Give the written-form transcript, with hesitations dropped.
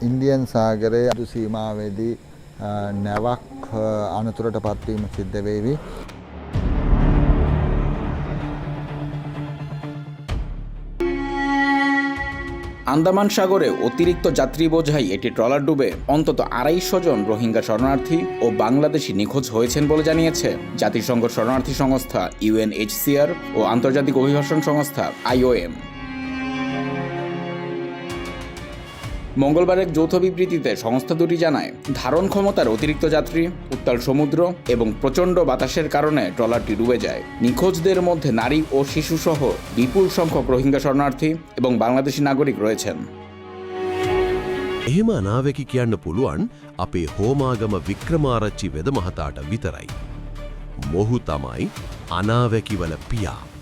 Indian සාගරයේ අදු සීමාවේදී නැවක් අනතුරට පත්වීම සිද්ධ වේවි. আন্দামান সাগরে অতিরিক্ত যাত্রী বোঝাই একটি ট্রলার ডুবে অন্তত 250 জন রোহিঙ্গা শরণার্থী ও বাংলাদেশি নিখোঁজ হয়েছেন বলে জানিয়েছে জাতিসংঘ শরণার্থী সংস্থা UNHCR ও আন্তর্জাতিক অভিবাসন সংস্থা IOM। মঙ্গলবার এক যৌথ বিবৃতিতে সংস্থা দুটি জানায়, ধারণ ক্ষমতার অতিরিক্ত যাত্রী, উত্তাল সমুদ্র এবং প্রচণ্ড বাতাসের কারণে ট্রলারটি ডুবে যায়। নিখোঁজদের মধ্যে নারী ও শিশুসহ বিপুল সংখ্যক রোহিঙ্গা শরণার্থী এবং বাংলাদেশি নাগরিক রয়েছেন। එහෙම අනාවැකි කියන්න පුළුවන් අපේ හෝමාගම වික්‍රමාරච්චි වෙද මහතාට විතරයි. මොහු තමයි අනාවැකිවල පියා.